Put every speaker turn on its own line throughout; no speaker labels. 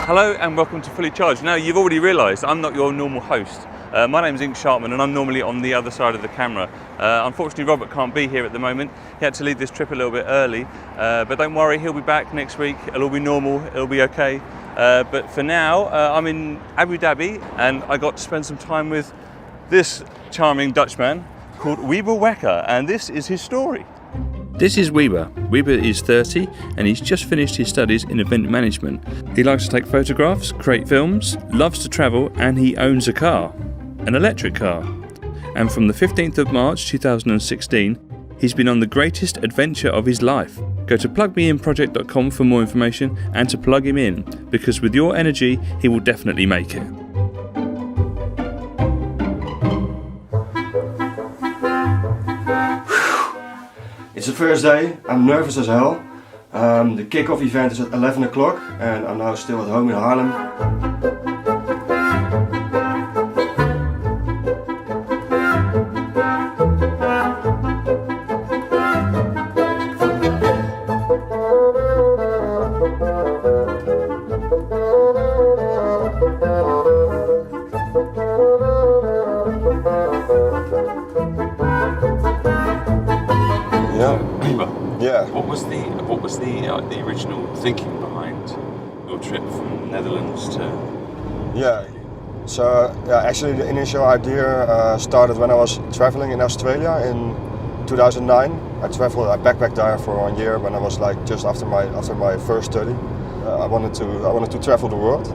Hello and welcome to Fully Charged. Now you've already realised I'm not your normal host. My name's Ink Sharpman and I'm normally on the other side of the camera. Unfortunately Robert can't be here at the moment. He had to leave this trip a little bit early, but don't worry, he'll be back next week. It'll all be normal, it'll be okay. But for now, I'm in Abu Dhabi and I got to spend some time with this charming Dutchman called Wiebe Wekker, and this is his story. This is Wiebe. Wiebe is 30 and he's just finished his studies in event management. He likes to take photographs, create films, loves to travel, and he owns a car, an electric car. And from the 15th of March 2016, he's been on the greatest adventure of his life. Go to plugmeinproject.com for more information and to plug him in, because with your energy, he will definitely make it.
It's the first day, I'm nervous as hell. The kick-off event is at 11 o'clock and I'm now still at home in Haarlem. Yeah.
What was the original thinking behind your trip from Netherlands to?
Actually the initial idea started when I was traveling in Australia in 2009. I backpacked there for 1 year when I was like just after my first study. I wanted to travel the world.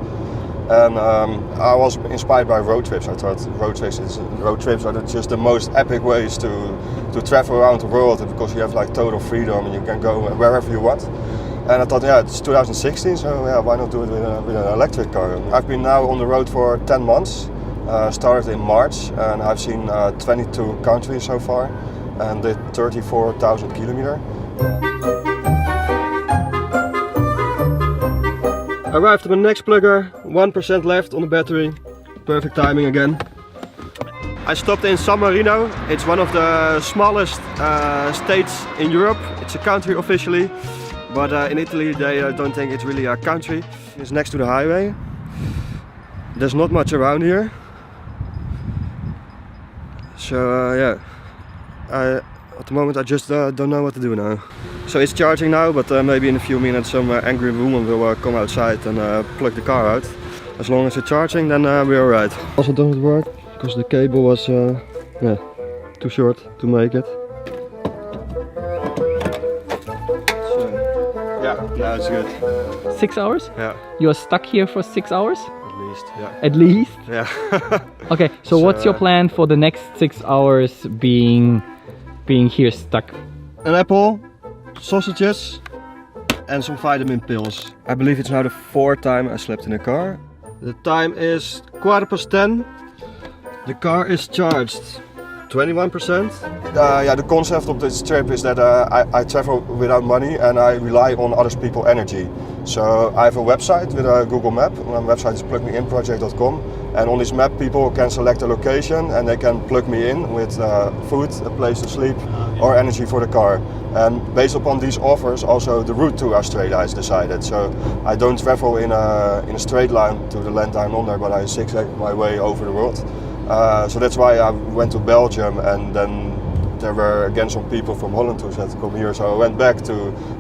And I was inspired by road trips. I thought road trips are just the most epic ways to travel around the world, because you have like total freedom and you can go wherever you want. And I thought, it's 2016, so why not do it with an electric car? I've been now on the road for 10 months. Started in March, and I've seen 22 countries so far, and did 34,000 kilometers. Arrived at my next plugger, 1% left on the battery. Perfect timing again. I stopped in San Marino. It's one of the smallest states in Europe. It's a country officially, but in Italy they don't think it's really a country. It's next to the highway. There's not much around here. So at the moment I just don't know what to do now. So it's charging now, but maybe in a few minutes some angry woman will come outside and plug the car out. As long as it's charging, then we're alright. Also doesn't work because the cable was too short to make it. So, yeah, it's good.
6 hours?
Yeah.
You are stuck here for 6 hours?
At least, yeah.
At least?
Yeah.
Okay, so what's your plan for the next 6 hours being here stuck?
An apple, sausages and some vitamin pills. I believe it's now the 4th time I slept in a car. The time is 10:15. The car is charged 21%. The concept of this trip is that I travel without money and I rely on other people's energy. So I have a website with a Google map. My website is plugmeinproject.com, and on this map people can select a location and they can plug me in with food, a place to sleep, or energy for the car. And based upon these offers, also the route to Australia is decided. So I don't travel in a straight line to the land down under, but I zigzag my way over the world. So that's why I went to Belgium, and then there were again some people from Holland who said to come here. So I went back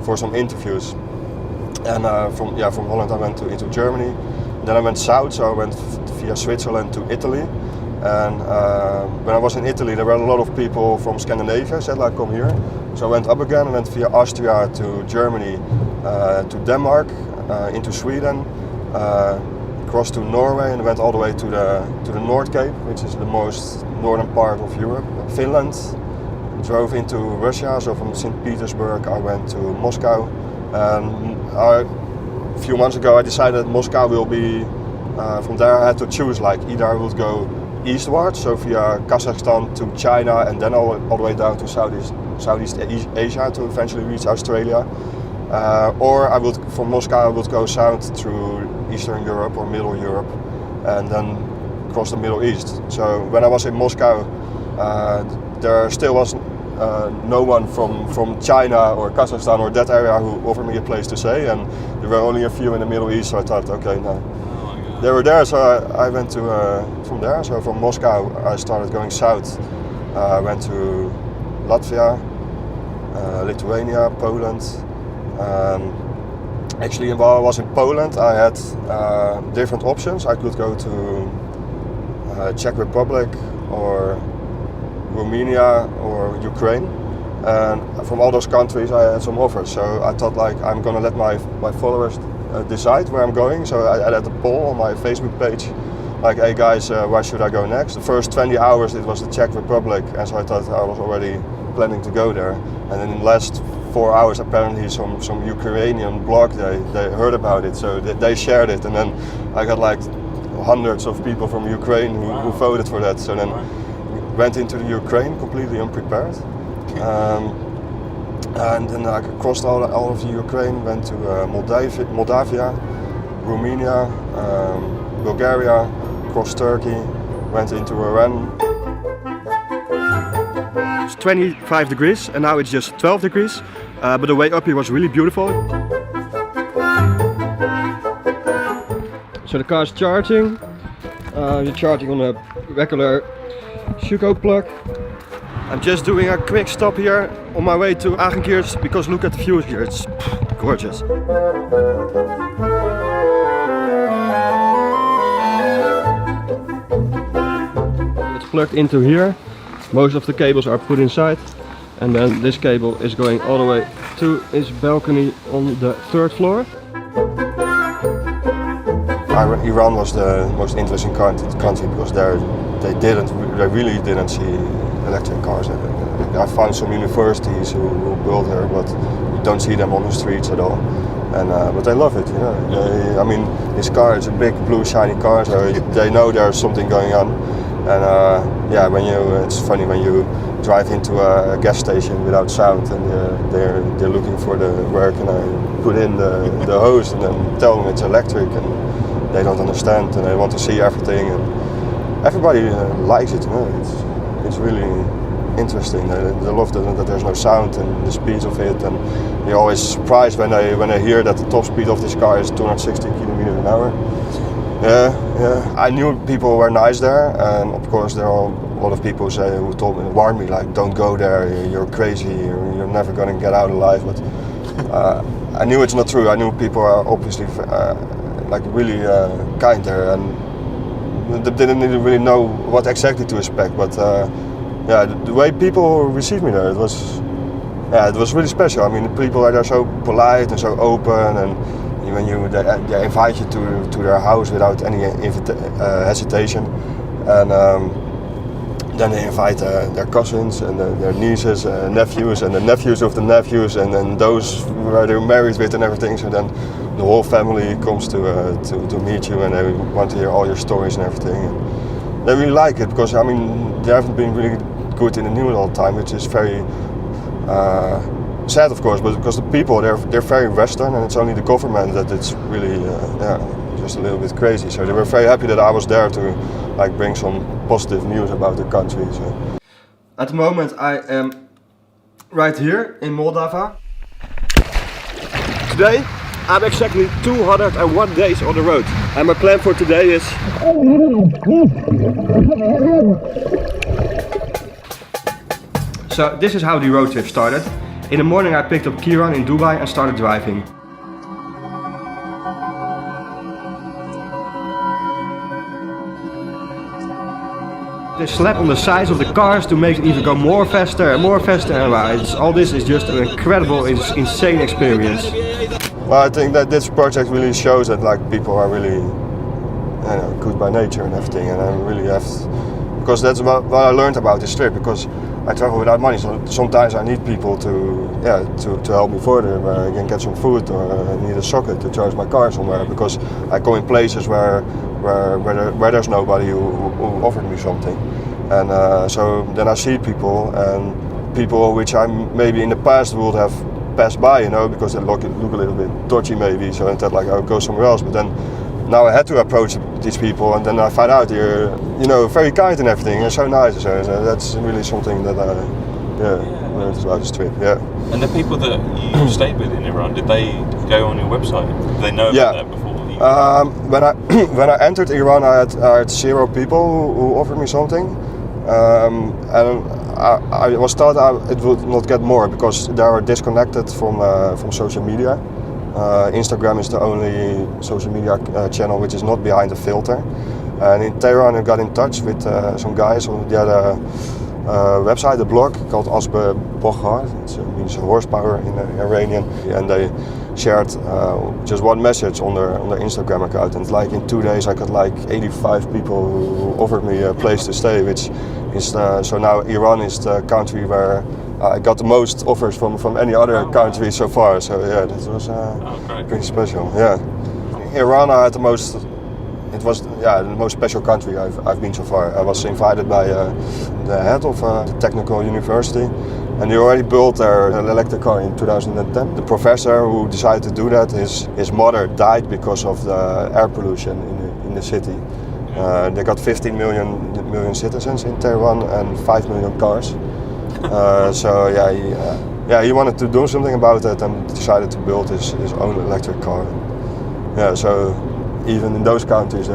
for some interviews. And from Holland I went into Germany. Then I went south, so I went via Switzerland to Italy. And when I was in Italy, there were a lot of people from Scandinavia said like come here. So I went up again and went via Austria to Germany, to Denmark, into Sweden, across to Norway, and went all the way to the North Cape, which is the most northern part of Europe. Finland. Drove into Russia, so from St. Petersburg I went to Moscow. A few months ago I decided that Moscow will be, from there I had to choose, like either I would go eastwards, so via Kazakhstan to China and then all the way down to Southeast Asia to eventually reach Australia. Or from Moscow I would go south through Eastern Europe or Middle Europe and then cross the Middle East. So when I was in Moscow there still was no one from China or Kazakhstan or that area who offered me a place to stay, and there were only a few in the Middle East. So I thought, okay, no. They were there, so I went to from there. So from Moscow, I started going south. I went to Latvia, Lithuania, Poland. Actually, while I was in Poland, I had different options. I could go to Czech Republic or Romania or Ukraine. And from all those countries, I had some offers. So I thought, like, I'm gonna let my followers decide where I'm going. So I had a poll on my Facebook page, like, hey guys, where should I go next? The first 20 hours it was the Czech Republic, and so I thought I was already planning to go there. And then in the last 4 hours, apparently some Ukrainian blog, they heard about it, so they shared it, and then I got like hundreds of people from Ukraine who voted for that. So then went into the Ukraine completely unprepared. And then I crossed all of the Ukraine, went to Moldavia, Romania, Bulgaria, crossed Turkey, went into Iran. It's 25 degrees and now it's just 12 degrees, but the way up here was really beautiful. So the car is charging. You're charging on a regular Shuko plug. I'm just doing a quick stop here on my way to Agenkiers because look at the view here, it's gorgeous. It's plugged into here. Most of the cables are put inside, and then this cable is going all the way to its balcony on the 3rd floor. Iran was the most interesting country because they really didn't see electric cars. I found some universities who build here, but you don't see them on the streets at all. And but they love it, you know. I mean, this car is a big blue shiny car, so they know there's something going on. And yeah, it's funny when you drive into a gas station without sound, and they're looking for where can I put in the hose, and then tell them it's electric, and they don't understand, and they want to see everything, and everybody likes it, you know. It's really interesting. They love that there's no sound and the speed of it, and you're always surprised when they hear that the top speed of this car is 260 kilometers an hour. Yeah. I knew people were nice there, and of course there are a lot of people who warned me, like, don't go there, you're crazy, you're never going to get out alive. But I knew it's not true. I knew people are obviously like really kind there, and they didn't really know what exactly to expect. But yeah, the way people received me there, it was really special. I mean, the people are there so polite and so open, and when they invite you to their house without any hesitation, and then they invite their cousins and their nieces, nephews, and the nephews of the nephews, and then those where they're married with and everything. So then the whole family comes to meet you, and they want to hear all your stories and everything. And they really like it because, I mean, they haven't been really good in the news all the time, which is very sad, of course, but because the people they're very Western, and it's only the government that it's really just a little bit crazy. So they were very happy that I was there to like bring some positive news about the country. So. At the moment I am right here in Moldova. Today I'm exactly 201 days on the road, and my plan for today is so this is how the road trip started. In the morning I picked up Kieran in Dubai and started driving. They slap on the sides of the cars to make it even go more faster and more faster, and all this is just an incredible, insane experience. Well, I think that this project really shows that like people are really good by nature and everything, and I really have, because that's what I learned about this trip, because I travel without money, so sometimes I need people to help me further, where I can get some food, or I need a socket to charge my car somewhere, because I go in places where there's nobody who offered me something. And so then I see people, and people which I maybe in the past would have passed by, you know, because they look a little bit dodgy maybe, so I thought like I'll go somewhere else, but then now I had to approach these people, and then I find out you're, very kind and everything, and so nice, so that's really something that learned about this trip. Yeah.
And the people that you stayed with in Iran, did they go on your website? Did they know about that before?
When I when I entered Iran, I had 0 people who offered me something, and I was thought it would not get more because they are disconnected from social media. Instagram is the only social media channel which is not behind a filter. And in Tehran, I got in touch with some guys who had a website, a blog called Asbe Boghar. It means horsepower in Iranian, and they shared just one message on their Instagram account, and like in 2 days I got like 85 people who offered me a place to stay, which is so now Iran is the country where I got the most offers from any other country so far. So yeah, that was pretty special. Yeah, Iran I had the most. It was the most special country I've been so far. I was invited by the head of the technical university, and they already built their electric car in 2010. The professor who decided to do that, his mother died because of the air pollution in the city. They got 15 million citizens in Tehran and 5 million cars. So he wanted to do something about it and decided to build his own electric car. Yeah, so. Even in those countries,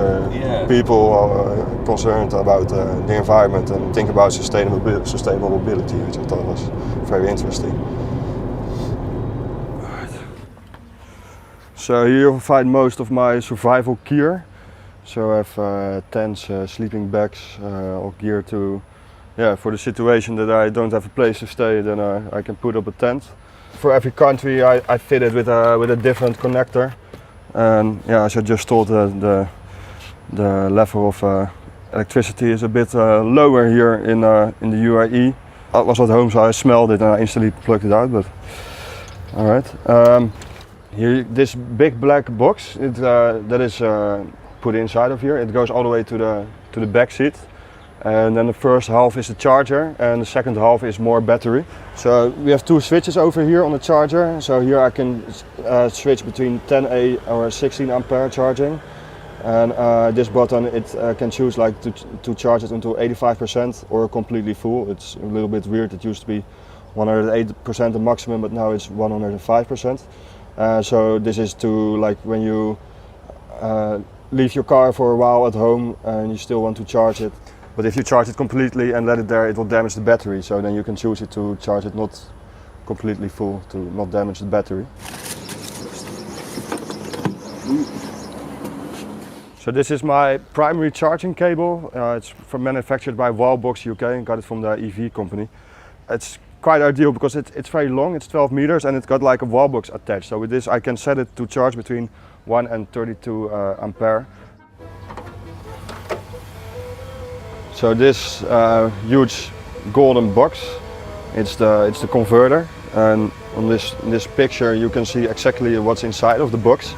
people are concerned about the environment and think about sustainable mobility, which I thought was very interesting. So here you'll find most of my survival gear. So I have tents, sleeping bags, all gear to, for the situation that I don't have a place to stay, then I can put up a tent. For every country, I fit it with a different connector. And as I just told, the level of electricity is a bit lower here in the UAE. I was at home, so I smelled it and I instantly plugged it out. But all right, here this big black box that is put inside of here. It goes all the way to the back seat, and then the first half is the charger, and the second half is more battery. So we have 2 switches over here on the charger. So here I can switch between 10A or 16 ampere charging, and this button it can choose like to charge it until 85% or completely full. It's a little bit weird. It used to be 108% the maximum, but now it's 105%. So this is to like when you leave your car for a while at home and you still want to charge it. But if you charge it completely and let it there, it will damage the battery. So then you can choose it to charge it not completely full to not damage the battery. So this is my primary charging cable. It's manufactured by Wallbox UK and got it from the EV company. It's quite ideal because it's very long, it's 12 meters and it's got like a Wallbox attached. So with this I can set it to charge between 1 and 32 ampere. So this huge golden box, it's the converter, and on this picture you can see exactly what's inside of the box.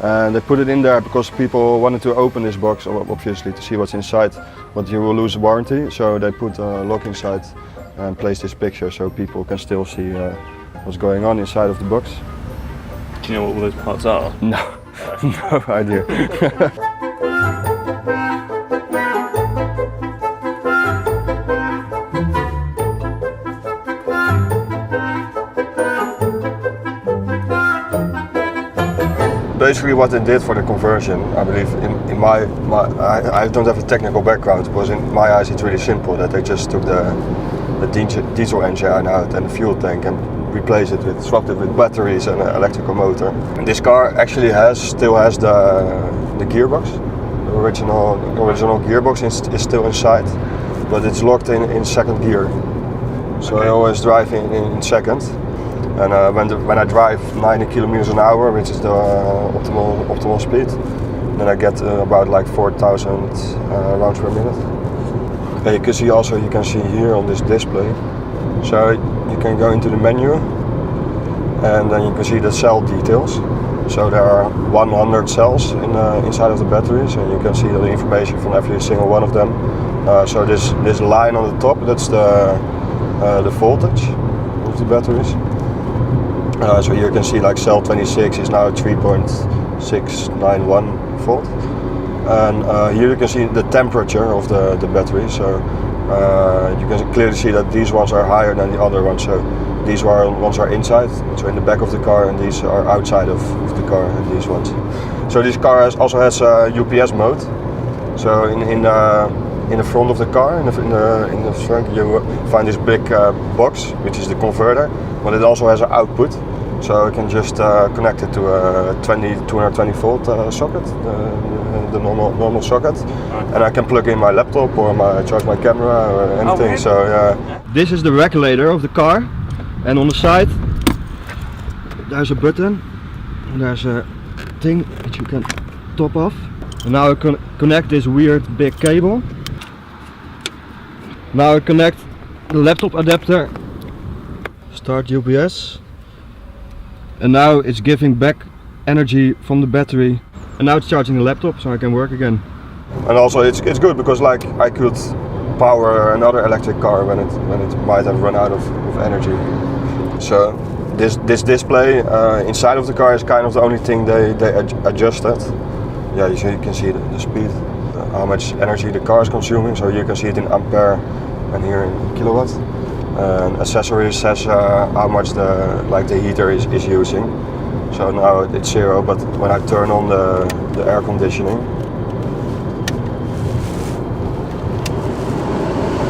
And they put it in there because people wanted to open this box, obviously, to see what's inside, but you will lose warranty. So they put a lock inside and place this picture so people can still see what's going on inside of the box.
Do you know what all those parts are?
No, no idea. Basically what they did for the conversion, I believe in I don't have a technical background, because in my eyes it's really simple, that they just took the diesel engine out and the fuel tank and swapped it with batteries and an electrical motor. And this car actually still has the gearbox. The original gearbox is still inside, but it's locked in second gear. So I always drive in second. And when I drive 90 kilometers an hour, which is the optimal speed, then I get about like 4,000 rounds per minute. And you can see here on this display. So you can go into the menu, and then you can see the cell details. So there are 100 cells inside of the batteries, and you can see the information from every single one of them. So this line on the top, that's the voltage of the batteries. So you can see like cell 26 is now 3.691 volt. And here you can see the temperature of the battery. So You can clearly see that these ones are higher than the other ones. So these ones are inside, so in the back of the car, and these are outside of the car, and these ones. So this car also has a UPS mode. So in the front of the car, in the trunk, you find this big box, which is the converter, but it also has an output. So I can just connect it to a 220 volt socket, the normal socket, and I can plug in my laptop or charge my camera or anything.
Really?
So yeah. This is the regulator of the car, and on the side there's a button, and there's a thing that you can top off. And now I can connect this weird big cable. Now I connect the laptop adapter, start UPS, and now it's giving back energy from the battery, and now it's charging the laptop so I can work again. And also it's good because like I could power another electric car when it might have run out of energy. So this display inside of the car is kind of the only thing they adjusted. Yeah, you can see the speed, how much energy the car is consuming, so you can see it in ampere and here in kilowatt. And accessories says how much the heater is using. So now it's 0, but when I turn on the air conditioning,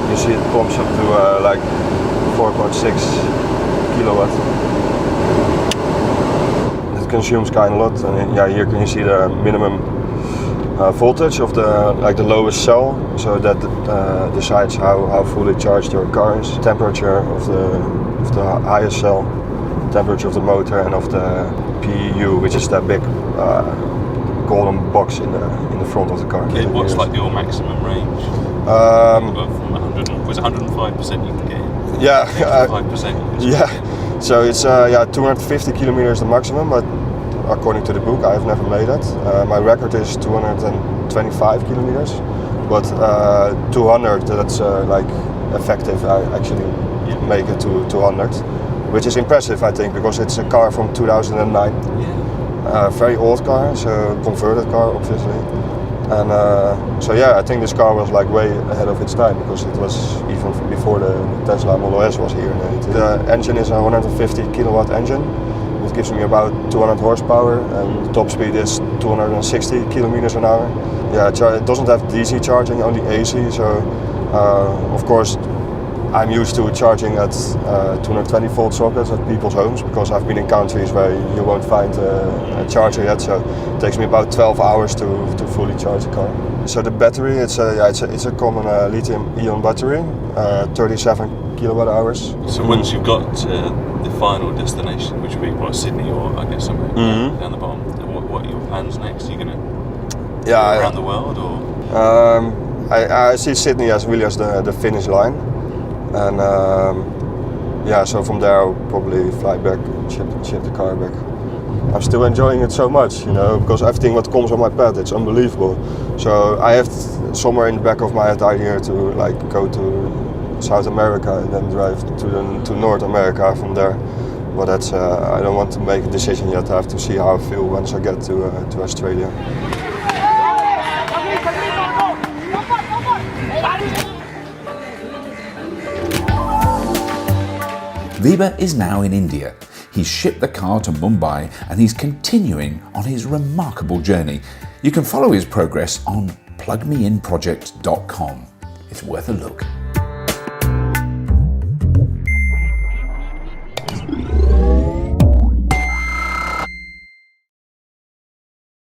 you see it pumps up to like 4.6 kilowatt. It consumes kind of a lot, and yeah, here can you see the minimum voltage of the lowest cell, so that decides how fully charged your car is. Temperature of the highest cell, temperature of the motor, and of the PEU, which is that big golden box in the front of the car.
Okay, what's like your maximum range?
From
100, was 105% you can get in?
Yeah,
5%.
yeah. So it's 250 kilometers the maximum, but according to the book, I've never made it. My record is 225 kilometers, but 200, that's like effective. I actually make it to 200, which is impressive, I think, because it's a car from 2009.
Yeah.
Very old car, so converted car, obviously. And so yeah, I think this car was like way ahead of its time, because it was even before the Tesla Model S was here. The engine is a 150 kilowatt engine. It gives me about 200 horsepower, and the top speed is 260 kilometers an hour. Yeah, it doesn't have DC charging, only AC. So of course I'm used to charging at 220 volt sockets at people's homes, because I've been in countries where you won't find a charger yet. So it takes me about 12 hours to fully charge the car. So the battery, it's a common lithium-ion battery, 37 kilowatt hours.
So once you've got to the final destination, which would be Sydney or I guess somewhere down the bottom, what are your plans next? Are you going to go around the world, or?
I see Sydney as the finish line, and yeah, so from there I'll probably fly back, ship the car back. I'm still enjoying it so much, because everything what comes on my path, it's unbelievable. So I have somewhere in the back of my head idea to like go to South America and then drive to North America from there. But that's I don't want to make a decision yet. I have to see how I feel once I get to Australia.
Weber is now in India. He's shipped the car to Mumbai and he's continuing on his remarkable journey. You can follow his progress on plugmeinproject.com. It's worth a look.